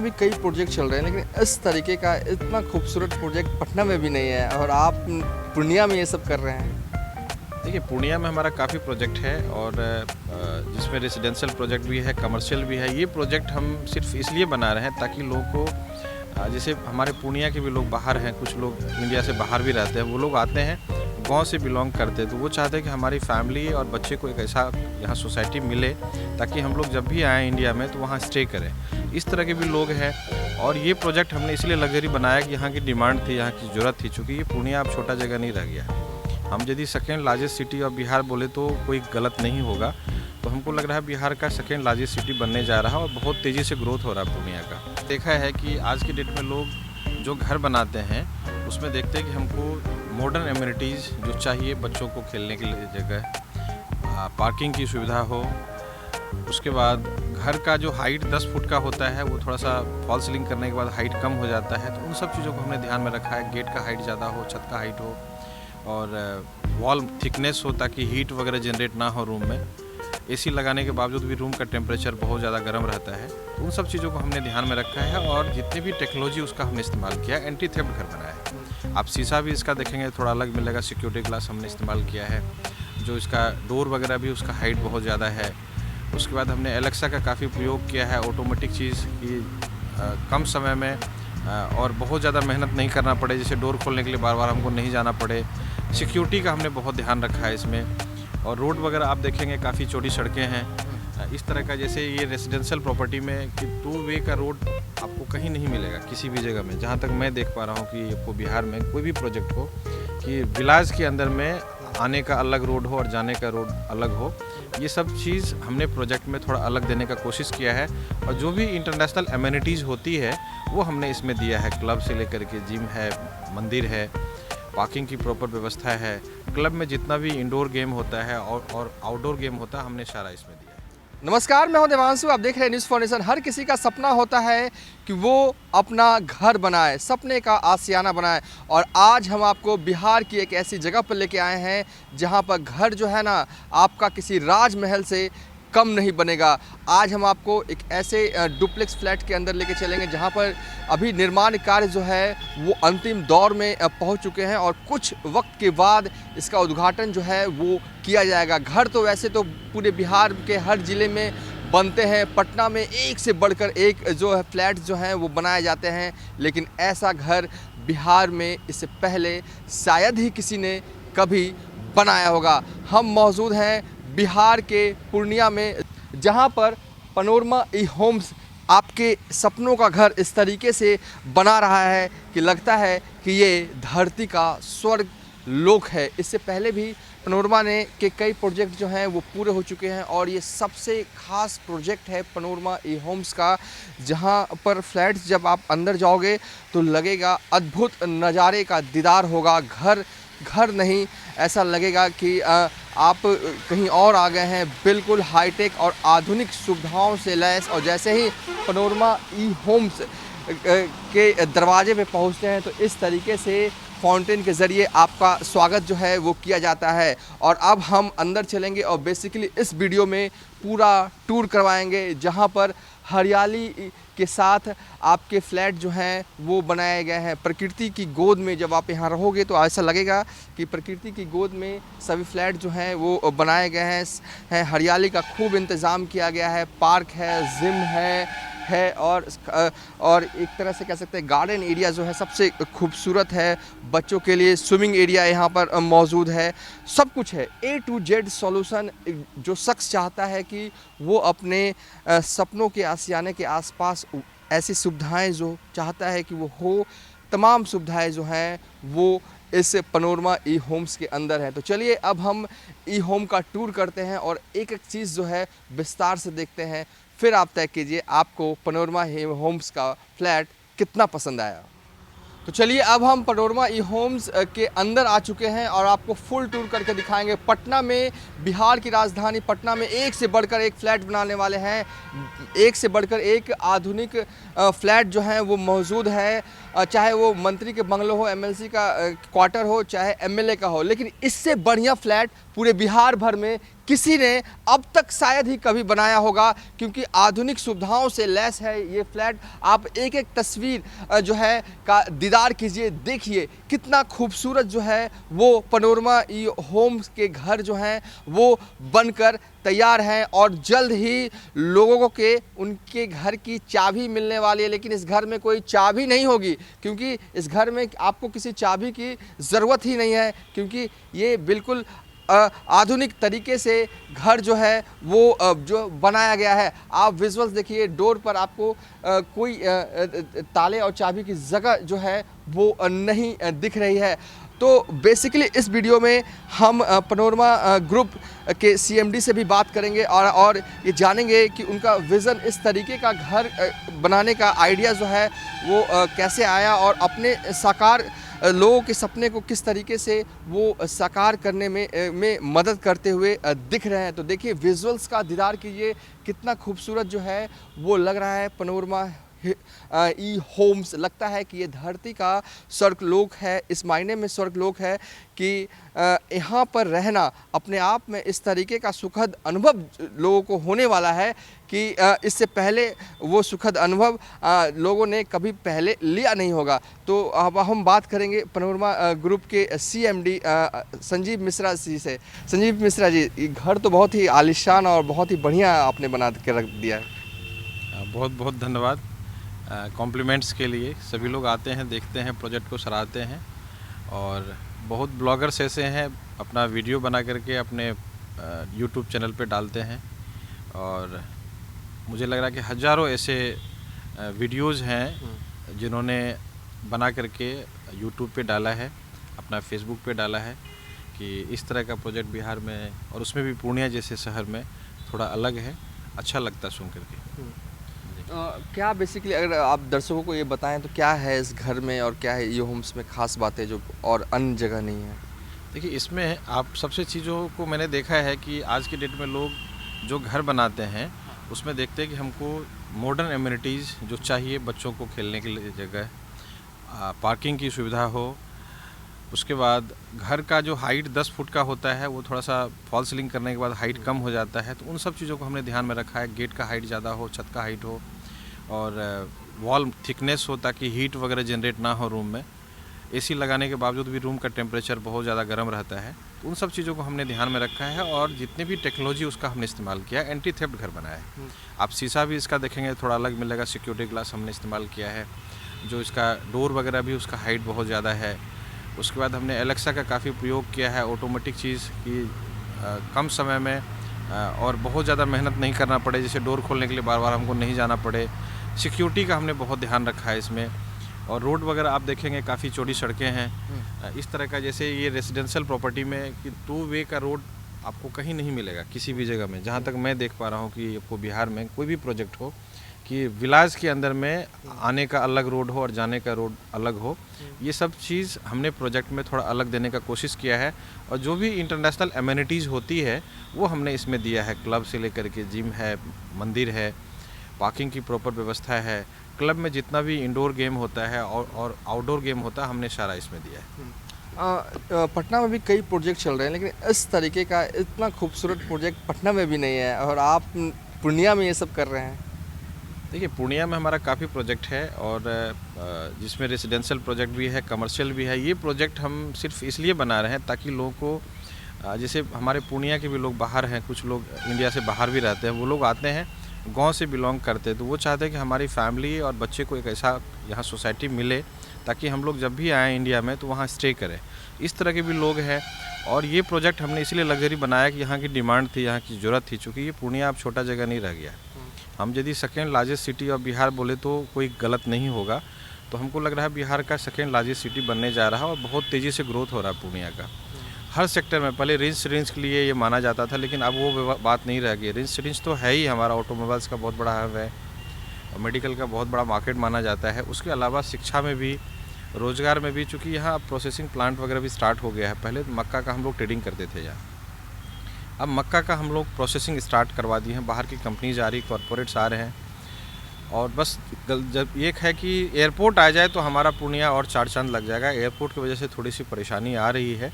भी कई प्रोजेक्ट चल रहे हैं, लेकिन इस तरीके का इतना खूबसूरत प्रोजेक्ट पटना में भी नहीं है और आप पूर्णिया में ये सब कर रहे हैं। देखिए, पूर्णिया में हमारा काफ़ी प्रोजेक्ट है और जिसमें रेजिडेंशियल प्रोजेक्ट भी है, कमर्शियल भी है। ये प्रोजेक्ट हम सिर्फ इसलिए बना रहे हैं ताकि लोगों को जैसे हमारे पूर्णिया के भी लोग बाहर हैं, कुछ लोग इंडिया से बाहर भी रहते हैं, वो लोग आते हैं गांव से बिलोंग करते हैं, तो वो चाहते हैं कि हमारी फैमिली और बच्चे को एक ऐसा यहाँ सोसाइटी मिले ताकि हम लोग जब भी आएँ इंडिया में तो वहाँ स्टे करें। इस तरह के भी लोग हैं और ये प्रोजेक्ट हमने इसलिए लग्जरी बनाया कि यहाँ की डिमांड थी, यहाँ की ज़रूरत थी, चूँकि ये पूर्णिया अब छोटा जगह नहीं रह गया। हम यदि second largest city of Bihar बोले तो कोई गलत नहीं होगा, तो हमको लग रहा है बिहार का सेकेंड लार्जेस्ट सिटी बनने जा रहा है और बहुत तेज़ी से ग्रोथ हो रहा है पूर्णिया का। देखा है कि आज की डेट में लोग जो घर बनाते हैं उसमें देखते हैं कि हमको मॉडर्न एमिनिटीज़ जो चाहिए, बच्चों को खेलने के लिए जगह, पार्किंग की सुविधा हो, उसके बाद घर का जो हाइट 10 फुट का होता है वो थोड़ा सा फॉल सीलिंग करने के बाद हाइट कम हो जाता है, तो उन सब चीज़ों को हमने ध्यान में रखा है। गेट का हाइट ज़्यादा हो, छत का हाइट हो और वॉल थिकनेस हो ताकि हीट वगैरह जनरेट ना हो रूम में। एसी लगाने के बावजूद भी रूम का टेम्परेचर बहुत ज़्यादा गर्म रहता है, तो उन सब चीज़ों को हमने ध्यान में रखा है और जितनी भी टेक्नोलॉजी उसका हमने इस्तेमाल किया है। एंटी थेफ्ट घर बनाया है। आप शीशा भी इसका देखेंगे थोड़ा अलग मिलेगा, सिक्योरिटी ग्लास हमने इस्तेमाल किया है। जो इसका डोर वगैरह भी उसका हाइट बहुत ज़्यादा है। उसके बाद हमने एलेक्सा का काफ़ी प्रयोग किया है, ऑटोमेटिक चीज़ की कम समय में और बहुत ज़्यादा मेहनत नहीं करना पड़े, जैसे डोर खोलने के लिए बार बार हमको नहीं जाना पड़े। सिक्योरिटी का हमने बहुत ध्यान रखा है इसमें। और रोड वगैरह आप देखेंगे काफ़ी चौड़ी सड़कें हैं इस तरह का, जैसे ये रेजिडेंशियल प्रॉपर्टी में कि 2 वे का रोड आपको कहीं नहीं मिलेगा किसी भी जगह में, जहाँ तक मैं देख पा रहा हूँ कि आपको बिहार में कोई भी प्रोजेक्ट हो कि विलाज के अंदर में आने का अलग रोड हो और जाने का रोड अलग हो। ये सब चीज़ हमने प्रोजेक्ट में थोड़ा अलग देने का कोशिश किया है और जो भी इंटरनेशनल एमिनिटीज़ होती है वो हमने इसमें दिया है। क्लब से लेकर के जिम है, मंदिर है, पार्किंग की प्रॉपर व्यवस्था है। क्लब में जितना भी इंडोर गेम होता है और आउटडोर गेम होता है हमने सारा इसमें दिया है। नमस्कार, मैं हूं देवांशु, आप देख रहे हैं न्यूज़ फाउंडेशन। हर किसी का सपना होता है कि वो अपना घर बनाए, सपने का आशियाना बनाए, और आज हम आपको बिहार की एक ऐसी जगह पर लेके आए हैं जहां पर घर जो है ना आपका किसी राजमहल से कम नहीं बनेगा। आज हम आपको एक ऐसे डुप्लेक्स फ्लैट के अंदर लेके चलेंगे जहां पर अभी निर्माण कार्य जो है वो अंतिम दौर में पहुंच चुके हैं और कुछ वक्त के बाद इसका उद्घाटन जो है वो किया जाएगा। घर तो वैसे तो पूरे बिहार के हर ज़िले में बनते हैं, पटना में एक से बढ़कर एक जो है फ्लैट जो हैं वो बनाए जाते हैं, लेकिन ऐसा घर बिहार में इससे पहले शायद ही किसी ने कभी बनाया होगा। हम मौजूद हैं बिहार के पूर्णिया में, जहां पर पनोरमा ई होम्स आपके सपनों का घर इस तरीके से बना रहा है कि लगता है कि ये धरती का स्वर्ग लोक है। इससे पहले भी पनोरमा ने के कई प्रोजेक्ट जो हैं वो पूरे हो चुके हैं और ये सबसे खास प्रोजेक्ट है पनोरमा ई होम्स का, जहां पर फ्लैट्स जब आप अंदर जाओगे तो लगेगा अद्भुत नज़ारे का दीदार होगा। घर नहीं, ऐसा लगेगा कि आप कहीं और आ गए हैं, बिल्कुल हाईटेक और आधुनिक सुविधाओं से लैस। और जैसे ही पनोरमा ई होम्स के दरवाजे पे पहुंचते हैं तो इस तरीके से फाउंटेन के ज़रिए आपका स्वागत जो है वो किया जाता है। और अब हम अंदर चलेंगे और बेसिकली इस वीडियो में पूरा टूर करवाएंगे, जहां पर हरियाली के साथ आपके फ्लैट जो हैं वो बनाए गए हैं। प्रकृति की गोद में जब आप यहाँ रहोगे तो ऐसा लगेगा कि प्रकृति की गोद में सभी फ्लैट जो हैं वो बनाए गए हैं। हरियाली का खूब इंतज़ाम किया गया है, पार्क है, जिम है और एक तरह से कह सकते हैं गार्डन एरिया जो है सबसे खूबसूरत है। बच्चों के लिए स्विमिंग एरिया यहाँ पर मौजूद है, सब कुछ है। A to Z solution. जो शख्स चाहता है कि वो अपने सपनों के आशियाने के आसपास ऐसी सुविधाएं जो चाहता है कि वो हो, तमाम सुविधाएं जो हैं वो इस पनोरमा ई होम्स के अंदर है। तो चलिए अब हम ई होम का टूर करते हैं और एक एक चीज़ जो है विस्तार से देखते हैं, फिर आप तय कीजिए आपको पनोरमा होम्स का फ्लैट कितना पसंद आया। तो चलिए अब हम पनोरमा ई होम्स के अंदर आ चुके हैं और आपको फुल टूर करके दिखाएंगे। पटना में, बिहार की राजधानी पटना में एक से बढ़कर एक फ्लैट बनाने वाले हैं, एक से बढ़कर एक आधुनिक फ्लैट जो है वो मौजूद है, चाहे वो मंत्री के बंगलो हो, एमएलसी का क्वार्टर हो, चाहे एमएलए का हो, लेकिन इससे बढ़िया फ्लैट पूरे बिहार भर में किसी ने अब तक शायद ही कभी बनाया होगा, क्योंकि आधुनिक सुविधाओं से लैस है ये फ्लैट। आप एक एक तस्वीर जो है का दीदार कीजिए, देखिए कितना खूबसूरत जो है वो पनोरमा ई होम्स के घर जो हैं वो बनकर तैयार हैं और जल्द ही लोगों के उनके घर की चाबी मिलने वाली है। लेकिन इस घर में कोई चाबी नहीं होगी, क्योंकि इस घर में आपको किसी चाबी की ज़रूरत ही नहीं है, क्योंकि ये बिल्कुल आधुनिक तरीके से घर जो है वो जो बनाया गया है। आप विजुअल्स देखिए, डोर पर आपको कोई ताले और चाबी की जगह जो है वो नहीं दिख रही है। तो बेसिकली इस वीडियो में हम पनोरमा ग्रुप के सीएमडी से भी बात करेंगे और ये जानेंगे कि उनका विज़न इस तरीके का घर बनाने का आइडिया जो है वो कैसे आया और अपने साकार लोगों के सपने को किस तरीके से वो साकार करने में मदद करते हुए दिख रहे हैं। तो देखिए विजुअल्स का दीदार कीजिए, कितना खूबसूरत जो है वो लग रहा है पनोरमा ई होम्स। लगता है कि ये धरती का स्वर्गलोक है, इस मायने में स्वर्गलोक है कि यहाँ पर रहना अपने आप में इस तरीके का सुखद अनुभव लोगों को होने वाला है कि इससे पहले वो सुखद अनुभव लोगों ने कभी पहले लिया नहीं होगा। तो अब हम बात करेंगे पनोरमा ग्रुप के सीएमडी संजीव मिश्रा जी से। संजीव मिश्रा जी, ये घर तो बहुत ही आलीशान और बहुत ही बढ़िया आपने बना के रख दिया है। बहुत बहुत धन्यवाद कॉम्प्लीमेंट्स के लिए। सभी लोग आते हैं, देखते हैं, प्रोजेक्ट को सराहते हैं और बहुत ब्लॉगर्स ऐसे हैं अपना वीडियो बना करके अपने यूट्यूब चैनल पे डालते हैं और मुझे लग रहा है कि हज़ारों ऐसे वीडियोज़ हैं जिन्होंने बना करके यूट्यूब पे डाला है, अपना फेसबुक पे डाला है कि इस तरह का प्रोजेक्ट बिहार में और उसमें भी पूर्णिया जैसे शहर में थोड़ा अलग है। अच्छा लगता है सुन करके। क्या बेसिकली अगर आप दर्शकों को ये बताएं तो क्या है इस घर में और क्या है ये होम्स में खास बातें जो और अन्य जगह नहीं है? देखिए, इसमें आप सबसे चीज़ों को मैंने देखा है कि आज की डेट में लोग जो घर बनाते हैं उसमें देखते हैं कि हमको मॉडर्न एमिनिटीज़ जो चाहिए, बच्चों को खेलने के लिए जगह, पार्किंग की सुविधा हो, उसके बाद घर का जो हाइट 10 फुट का होता है वो थोड़ा सा फॉल सीलिंग करने के बाद हाइट कम हो जाता है। तो उन सब चीज़ों को हमने ध्यान में रखा है। गेट का हाइट ज़्यादा हो, छत का हाइट हो और वॉल थिकनेस हो ताकि हीट वगैरह जनरेट ना हो रूम में। एसी लगाने के बावजूद भी रूम का टेम्परेचर बहुत ज़्यादा गर्म रहता है। तो उन सब चीज़ों को हमने ध्यान में रखा है और जितने भी टेक्नोलॉजी उसका हमने इस्तेमाल किया है। एंटी थेफ्ट घर बनाया है। आप शीशा भी इसका देखेंगे थोड़ा अलग मिलेगा, सिक्योरिटी ग्लास हमने इस्तेमाल किया है। जो इसका डोर वगैरह भी उसका हाइट बहुत ज़्यादा है। उसके बाद हमने एलेक्सा का काफ़ी प्रयोग किया है, ऑटोमेटिक चीज़ की कम समय में और बहुत ज़्यादा मेहनत नहीं करना पड़े, जैसे डोर खोलने के लिए बार बार हमको नहीं जाना पड़े। सिक्योरिटी का हमने बहुत ध्यान रखा है इसमें। और रोड वगैरह आप देखेंगे काफ़ी चौड़ी सड़कें हैं। इस तरह का जैसे ये रेजिडेंशियल प्रॉपर्टी में कि 2 वे का रोड आपको कहीं नहीं मिलेगा किसी भी जगह में। जहाँ तक मैं देख पा रहा हूँ कि आपको बिहार में कोई भी प्रोजेक्ट हो कि विलाज के अंदर में आने का अलग रोड हो और जाने का रोड अलग हो, ये सब चीज़ हमने प्रोजेक्ट में थोड़ा अलग देने का कोशिश किया है। और जो भी इंटरनेशनल एमिनिटीज़ होती है वो हमने इसमें दिया है। क्लब से लेकर के जिम है, मंदिर है, पार्किंग की प्रॉपर व्यवस्था है। क्लब में जितना भी इंडोर गेम होता है और आउटडोर गेम होता है हमने सारा इसमें दिया है। पटना में भी कई प्रोजेक्ट चल रहे हैं, लेकिन इस तरीके का इतना खूबसूरत प्रोजेक्ट पटना में भी नहीं है और आप पूर्णिया में ये सब कर रहे हैं। देखिए, पूर्णिया में हमारा काफ़ी प्रोजेक्ट है और जिसमें रेजिडेंशियल प्रोजेक्ट भी है, कमर्शियल भी है। ये प्रोजेक्ट हम सिर्फ इसलिए बना रहे हैं ताकि लोगों को, जैसे हमारे पूर्णिया के भी लोग बाहर हैं, कुछ लोग इंडिया से बाहर भी रहते हैं, वो लोग आते हैं गांव से बिलोंग करते हैं, तो वो चाहते हैं कि हमारी फैमिली और बच्चे को एक ऐसा यहाँ सोसाइटी मिले ताकि हम लोग जब भी आएँ इंडिया में तो वहाँ स्टे करें। इस तरह के भी लोग हैं और ये प्रोजेक्ट हमने इसलिए लग्जरी बनाया कि यहाँ की डिमांड थी, यहाँ की ज़रूरत थी। चूँकि ये पूर्णिया अब छोटा जगह नहीं रह गया। हम यदि second largest city of Bihar बोले तो कोई गलत नहीं होगा। तो हमको लग रहा है बिहार का सेकेंड लार्जेस्ट सिटी बनने जा रहा है और बहुत तेज़ी से ग्रोथ हो रहा है पूर्णिया का हर सेक्टर में। पहले रेंज के लिए ये माना जाता था, लेकिन अब वो बात नहीं रह गई। रेंज तो है ही, हमारा ऑटोमोबाइल्स का बहुत बड़ा हब है, मेडिकल का बहुत बड़ा मार्केट माना जाता है। उसके अलावा शिक्षा में भी, रोज़गार में भी, चूँकि यहाँ प्रोसेसिंग प्लांट वगैरह भी स्टार्ट हो गया है। पहले मक्का का हम लोग ट्रेडिंग करते थे यहाँ, अब मक्का का हम लोग प्रोसेसिंग स्टार्ट करवा दिए हैं। बाहर की कंपनीज आ रही, कॉरपोरेट्स आ रहे हैं। और बस जब एक है कि एयरपोर्ट आ जाए तो हमारा पूर्णिया और चार चांद लग जाएगा। एयरपोर्ट की वजह से थोड़ी सी परेशानी आ रही है,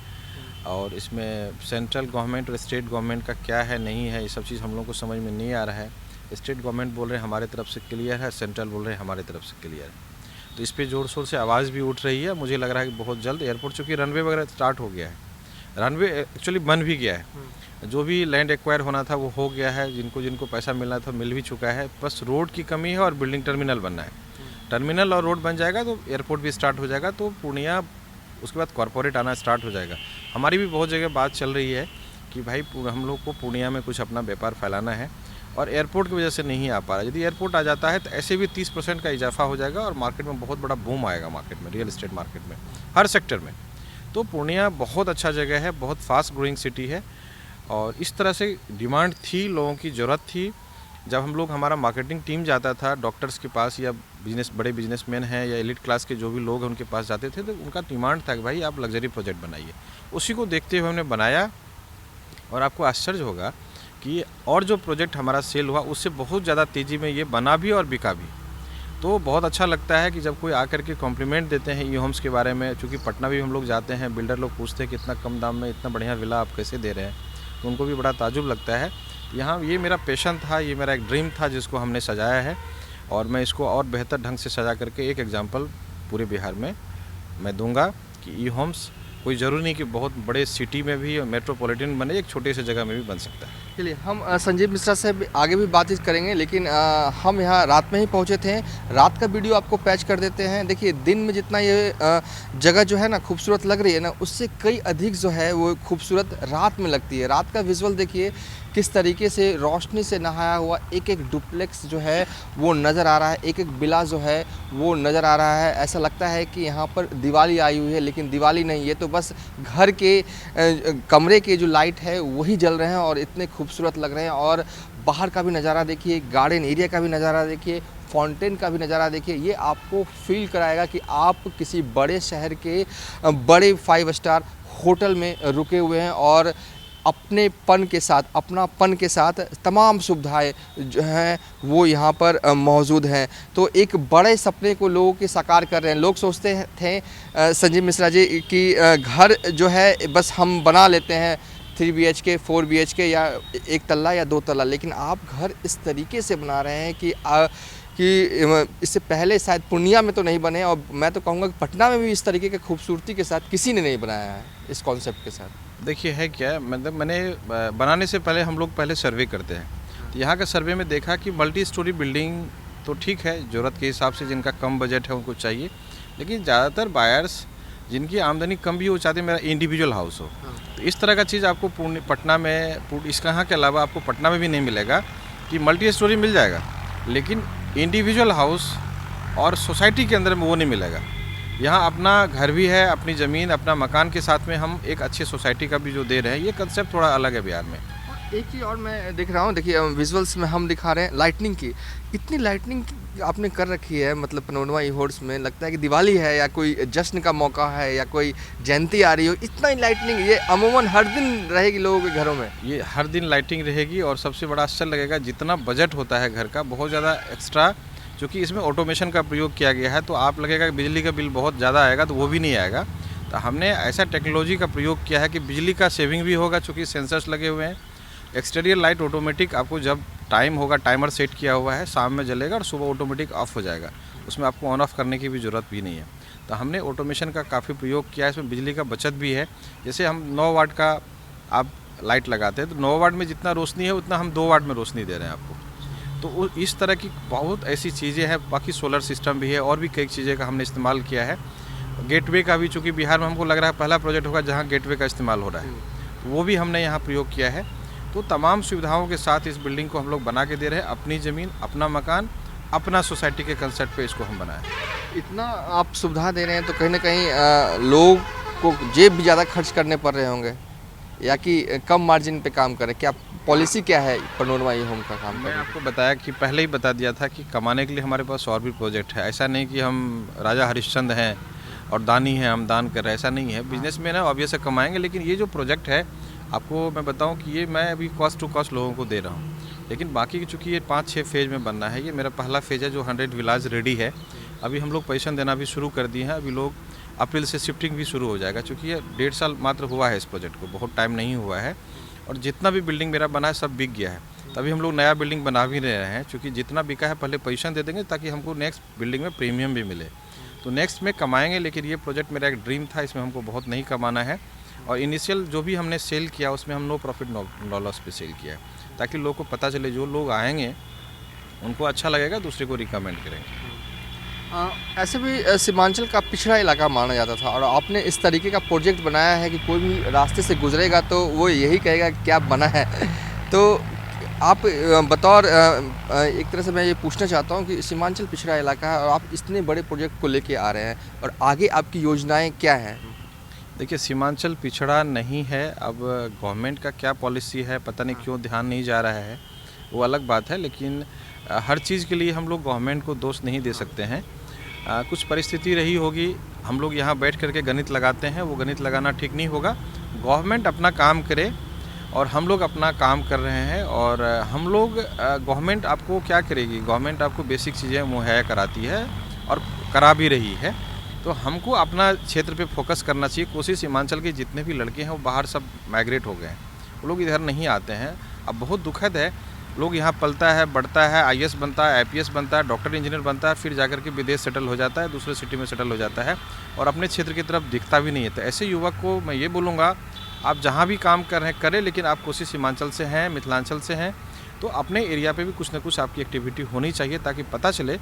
और इसमें सेंट्रल गवर्नमेंट और स्टेट गवर्नमेंट का क्या है नहीं है, ये सब चीज़ हम लोग को समझ में नहीं आ रहा है। स्टेट गवर्नमेंट बोल रहे हैं हमारे तरफ से क्लियर है, सेंट्रल बोल रहे हैं हमारे तरफ से क्लियर है। तो इस पे ज़ोर शोर से आवाज़ भी उठ रही है। मुझे लग रहा है कि बहुत जल्द एयरपोर्ट, चूँकि रनवे वगैरह स्टार्ट हो गया है, रनवे एक्चुअली बन भी गया है, जो भी लैंड एक्वायर होना था वो हो गया है, जिनको जिनको पैसा मिलना था मिल भी चुका है, बस रोड की कमी है और बिल्डिंग टर्मिनल बनना है। टर्मिनल और रोड बन जाएगा तो एयरपोर्ट भी स्टार्ट हो जाएगा, तो पूर्णिया उसके बाद कॉरपोरेट आना स्टार्ट हो जाएगा। हमारी भी बहुत जगह बात चल रही है कि भाई हम लोग को पूर्णिया में कुछ अपना व्यापार फैलाना है और एयरपोर्ट की वजह से नहीं आ पा रहा। यदि एयरपोर्ट आ जाता है तो ऐसे भी 30% का इजाफा हो जाएगा और मार्केट में बहुत बड़ा बूम आएगा, मार्केट में, रियल एस्टेट मार्केट में, हर सेक्टर में। तो पूर्णिया बहुत अच्छा जगह है, बहुत फास्ट ग्रोइंग सिटी है और इस तरह से डिमांड थी, लोगों की ज़रूरत थी। जब हम लोग, हमारा मार्केटिंग टीम जाता था डॉक्टर्स के पास या बड़े बिजनेसमैन हैं या एलिट क्लास के जो भी लोग हैं उनके पास जाते थे, तो उनका डिमांड था कि भाई आप लग्जरी प्रोजेक्ट बनाइए। उसी को देखते हुए हमने बनाया और आपको आश्चर्य होगा कि और जो प्रोजेक्ट हमारा सेल हुआ उससे बहुत ज़्यादा तेज़ी में ये बना भी और बिका भी। तो बहुत अच्छा लगता है कि जब कोई आकर के कॉम्प्लीमेंट देते हैं ई होम्स के बारे में, चूँकि पटना भी हम लोग जाते हैं, बिल्डर लोग पूछते हैं कि इतना कम दाम में इतना बढ़िया विला आप कैसे दे रहे हैं, तो उनको भी बड़ा ताजुब लगता है। यहाँ ये मेरा पैशन था, ये मेरा एक ड्रीम था जिसको हमने सजाया है और मैं इसको और बेहतर ढंग से सजा करके एक एग्जांपल पूरे बिहार में मैं दूंगा कि ई होम्स कोई ज़रूरी नहीं कि बहुत बड़े सिटी में भी मेट्रोपॉलिटन बने, एक छोटे से जगह में भी बन सकता है। चलिए, हम संजीव मिश्रा से आगे भी बातचीत करेंगे, लेकिन हम यहाँ रात में ही पहुँचे थे। रात का वीडियो आपको पैच कर देते हैं। देखिए, दिन में जितना ये जगह जो है ना खूबसूरत लग रही है ना, उससे कई अधिक जो है वो खूबसूरत रात में लगती है। रात का विजुअल देखिए किस तरीके से रोशनी से नहाया हुआ एक एक डुप्लेक्स जो है वो नज़र आ रहा है, एक एक विला जो है वो नज़र आ रहा है। ऐसा लगता है कि यहाँ पर दिवाली आई हुई है, लेकिन दिवाली नहीं, ये तो बस घर के कमरे के जो लाइट है वही जल रहे हैं और इतने खूबसूरत लग रहे हैं। और बाहर का भी नज़ारा देखिए, गार्डन एरिया का भी नज़ारा देखिए, फाउंटेन का भी नज़ारा देखिए। ये आपको फील कराएगा कि आप किसी बड़े शहर के बड़े 5 स्टार होटल में रुके हुए हैं और अपनेपन के साथ, अपनापन के साथ तमाम सुविधाएं जो हैं वो यहाँ पर मौजूद हैं। तो एक बड़े सपने को लोगों के साकार कर रहे हैं। लोग सोचते थे संजीव मिश्रा जी कि घर जो है बस हम बना लेते हैं 3 BHK 4 BHK या 1 तल्ला या 2 तल्ला, लेकिन आप घर इस तरीके से बना रहे हैं कि इससे पहले शायद पूर्णिया में तो नहीं बने, और मैं तो कहूँगा कि पटना में भी इस तरीके की खूबसूरती के साथ किसी ने नहीं बनाया है इस कॉन्सेप्ट के साथ। देखिए है क्या, मतलब मैंने बनाने से पहले हम लोग पहले सर्वे करते हैं, तो यहाँ का सर्वे में देखा कि मल्टी स्टोरी बिल्डिंग तो ठीक है, ज़रूरत के हिसाब से जिनका कम बजट है उनको चाहिए, लेकिन ज़्यादातर बायर्स जिनकी आमदनी कम भी हो चाहते हैं मेरा इंडिविजुअल हाउस हो। तो इस तरह का चीज़ आपको पटना में, इस कहाँ के अलावा आपको पटना में भी नहीं मिलेगा कि मल्टी स्टोरी मिल जाएगा, लेकिन इंडिविजुअल हाउस और सोसाइटी के अंदर में वो नहीं मिलेगा। यहाँ अपना घर भी है, अपनी ज़मीन, अपना मकान के साथ में हम एक अच्छी सोसाइटी का भी जो दे रहे हैं, ये कंसेप्ट थोड़ा अलग है बिहार में। एक चीज़ और मैं देख रहा हूँ, देखिए विजुअल्स में हम दिखा रहे हैं लाइटनिंग की, इतनी लाइटनिंग आपने कर रखी है, मतलब पनोरमा ई-होर्स में लगता है कि दिवाली है या कोई जश्न का मौका है या कोई जयंती आ रही हो। इतना ही लाइटनिंग ये अमूमन हर दिन रहेगी लोगों के घरों में? ये हर दिन लाइटिंग रहेगी और सबसे बड़ा आश्चर्य लगेगा जितना बजट होता है घर का बहुत ज़्यादा एक्स्ट्रा, क्योंकि इसमें ऑटोमेशन का प्रयोग किया गया है, तो आप लगेगा कि बिजली का बिल बहुत ज़्यादा आएगा, तो वो भी नहीं आएगा। तो हमने ऐसा टेक्नोलॉजी का प्रयोग किया है कि बिजली का सेविंग भी होगा, चूँकि सेंसर्स लगे हुए हैं। एक्सटीरियर लाइट ऑटोमेटिक, आपको जब टाइम होगा, टाइमर सेट किया हुआ है, शाम में जलेगा और सुबह ऑटोमेटिक ऑफ हो जाएगा, उसमें आपको ऑन ऑफ करने की भी ज़रूरत भी नहीं है। तो हमने ऑटोमेशन का काफ़ी प्रयोग किया है, इसमें बिजली का बचत भी है। जैसे हम 9 वाट का आप लाइट लगाते हैं, तो 9 वाट में जितना रोशनी है उतना हम 2 वाट में रोशनी दे रहे हैं आपको। तो इस तरह की बहुत ऐसी चीज़ें हैं, बाकी सोलर सिस्टम भी है और भी कई चीज़ें का हमने इस्तेमाल किया है। गेटवे का भी, चूँकि बिहार में हमको लग रहा है पहला प्रोजेक्ट होगा जहाँ गेटवे का इस्तेमाल हो रहा है, तो वो भी हमने यहाँ प्रयोग किया है। तो तमाम सुविधाओं के साथ इस बिल्डिंग को हम लोग बना के दे रहे हैं, अपनी ज़मीन, अपना मकान, अपना सोसाइटी के कंसेप्ट पे इसको हम बनाए। इतना आप सुविधा दे रहे हैं तो कहीं ना कहीं लोग को जेब भी ज़्यादा खर्च करने पड़ रहे होंगे, या कि कम मार्जिन पे काम करें? क्या पॉलिसी क्या है पनोरमा ई-होम का काम? मैं आपको बताया कि पहले ही बता दिया था कि कमाने के लिए हमारे पास और भी प्रोजेक्ट है। ऐसा नहीं कि हम राजा हरिश्चंद्र हैं और दानी हैं, हम दान कर रहे हैं, ऐसा नहीं है। बिजनेसमैन है, ऑब्वियस है, कमाएंगे, लेकिन ये जो प्रोजेक्ट है आपको मैं बताऊं कि ये मैं अभी कॉस्ट टू कॉस्ट लोगों को दे रहा हूं, लेकिन बाकी चूँकि ये 5-6 फेज़ में बनना है, ये मेरा पहला फेज़ है जो 100 विलाज रेडी है। अभी हम लोग पैसा देना भी शुरू कर दिए हैं। अभी लोग अप्रैल से शिफ्टिंग भी शुरू हो जाएगा, क्योंकि ये 1.5 साल मात्र हुआ है इस प्रोजेक्ट को, बहुत टाइम नहीं हुआ है। और जितना भी बिल्डिंग मेरा बना है सब बिक गया है, तभी हम लोग नया बिल्डिंग बना भी रहे हैं, क्योंकि जितना बिका है पहले पोजीशन दे देंगे ताकि हमको नेक्स्ट बिल्डिंग में प्रीमियम भी मिले। तो नेक्स्ट में कमाएंगे, लेकिन ये प्रोजेक्ट मेरा एक ड्रीम था, इसमें हमको बहुत नहीं कमाना है। और इनिशियल जो भी हमने सेल किया उसमें हम नो प्रॉफिट नो लॉस पे सेल किया है, ताकि लोगों को पता चले, जो लोग आएंगे उनको अच्छा लगेगा, दूसरे को रिकमेंड करेंगे। ऐसे भी सीमांचल का पिछड़ा इलाका माना जाता था, और आपने इस तरीके का प्रोजेक्ट बनाया है कि कोई भी रास्ते से गुजरेगा तो वो यही कहेगा कि क्या बना है। तो आप बतौर एक तरह से मैं ये पूछना चाहता हूँ कि सीमांचल पिछड़ा इलाका है और आप इतने बड़े प्रोजेक्ट को लेके आ रहे हैं, और आगे आपकी योजनाएं क्या हैं? देखिए, सीमांचल पिछड़ा नहीं है। अब गवर्नमेंट का क्या पॉलिसी है, पता नहीं क्यों ध्यान नहीं जा रहा है, वो अलग बात है। लेकिन हर चीज़ के लिए हम लोग गवर्नमेंट को दोष नहीं दे सकते हैं। कुछ परिस्थिति रही होगी, हम लोग यहाँ बैठ करके गणित लगाते हैं, वो गणित लगाना ठीक नहीं होगा। गवर्नमेंट अपना काम करे और हम लोग अपना काम कर रहे हैं। और हम लोग गवर्नमेंट आपको क्या करेगी, गवर्नमेंट आपको बेसिक चीज़ें मुहैया कराती है और करा भी रही है। तो हमको अपना क्षेत्र पे फोकस करना चाहिए। कोसी सीमांचल के जितने भी लड़के हैं वो बाहर सब माइग्रेट हो गए हैं, वो लोग इधर नहीं आते हैं। अब बहुत दुखद है, लोग यहाँ पलता है, बढ़ता है, आईएएस बनता है, आईपीएस बनता है, डॉक्टर इंजीनियर बनता है, फिर जाकर के विदेश सेटल हो जाता है, दूसरे सिटी में सेटल हो जाता है और अपने क्षेत्र की तरफ दिखता भी नहीं है। तो ऐसे युवक को मैं ये बोलूँगा, आप जहाँ भी काम कर रहे हैं करें, लेकिन आप कोसी सीमांचल से हैं, मिथिलांचल से हैं, तो अपने एरिया पे भी कुछ ना कुछ आपकी एक्टिविटी होनी चाहिए, ताकि पता चले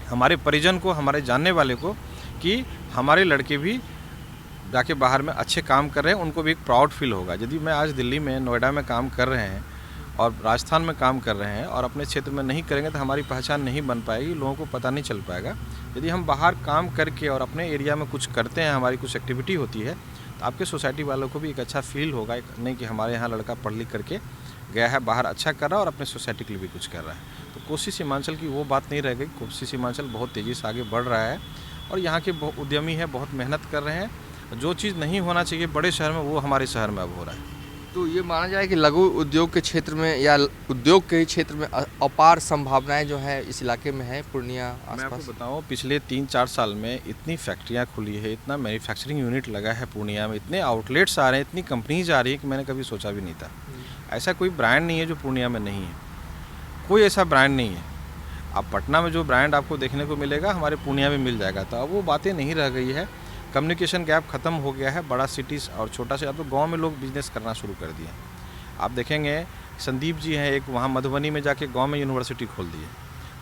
हमारे परिजन को, हमारे जानने वाले को, कि हमारे लड़के भी जाके बाहर में अच्छे काम कर रहे हैं, उनको भी एक प्राउड फील होगा। यदि मैं आज दिल्ली में, नोएडा में काम कर रहे हैं और राजस्थान में काम कर रहे हैं और अपने क्षेत्र में नहीं करेंगे तो हमारी पहचान नहीं बन पाएगी, लोगों को पता नहीं चल पाएगा। यदि हम बाहर काम करके और अपने एरिया में कुछ करते हैं, हमारी कुछ एक्टिविटी होती है, तो आपके सोसाइटी वालों को भी एक अच्छा फील होगा, नहीं कि हमारे यहाँ लड़का पढ़ लिख करके गया है, बाहर अच्छा कर रहा है और अपने सोसाइटी के लिए भी कुछ कर रहा है। तो कोसी सीमांचल की वो बात नहीं रह गई। कोसी सीमांचल बहुत तेज़ी से आगे बढ़ रहा है और यहाँ के उद्यमी हैं, बहुत मेहनत कर रहे हैं। जो चीज़ नहीं होना चाहिए बड़े शहर में, वो हमारे शहर में अब हो रहा है। तो ये माना जाए कि लघु उद्योग के क्षेत्र में या उद्योग के ही क्षेत्र में अपार संभावनाएं जो है इस इलाके में है, पूर्णिया आसपास। मैं आपको बताऊं, पिछले 3-4 साल में इतनी फैक्ट्रियां खुली है, इतना मैन्युफैक्चरिंग यूनिट लगा है पूर्णिया में, इतने आउटलेट्स आ रहे हैं, इतनी कंपनीज आ रही है कि मैंने कभी सोचा भी नहीं था। ऐसा कोई ब्रांड नहीं है जो पूर्णिया में नहीं है, कोई ऐसा ब्रांड नहीं है। अब पटना में जो ब्रांड आपको देखने को मिलेगा, हमारे पूर्णिया में मिल जाएगा। तो अब वो बातें नहीं रह गई है, कम्युनिकेशन गैप ख़त्म हो गया है। बड़ा सिटीज़ और छोटा से, अब तो गांव में लोग बिजनेस करना शुरू कर दिए। आप देखेंगे संदीप जी हैं एक, वहाँ मधुबनी में जाके गांव में यूनिवर्सिटी खोल दी है।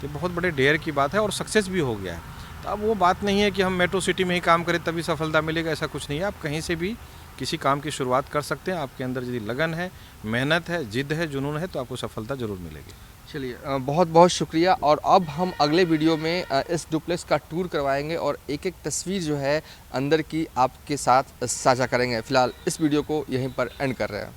तो बहुत बड़े डेयर की बात है और सक्सेस भी हो गया है। तो अब वो बात नहीं है कि हम मेट्रो सिटी में ही काम करें तभी सफलता मिलेगा, ऐसा कुछ नहीं है। आप कहीं से भी किसी काम की शुरुआत कर सकते हैं। आपके अंदर यदि लगन है, मेहनत है, जिद है, जुनून है, तो आपको सफलता ज़रूर मिलेगी। चलिए, बहुत बहुत शुक्रिया। और अब हम अगले वीडियो में इस डुप्लेक्स का टूर करवाएंगे और एक एक तस्वीर जो है अंदर की आपके साथ साझा करेंगे। फ़िलहाल इस वीडियो को यहीं पर एंड कर रहे हैं।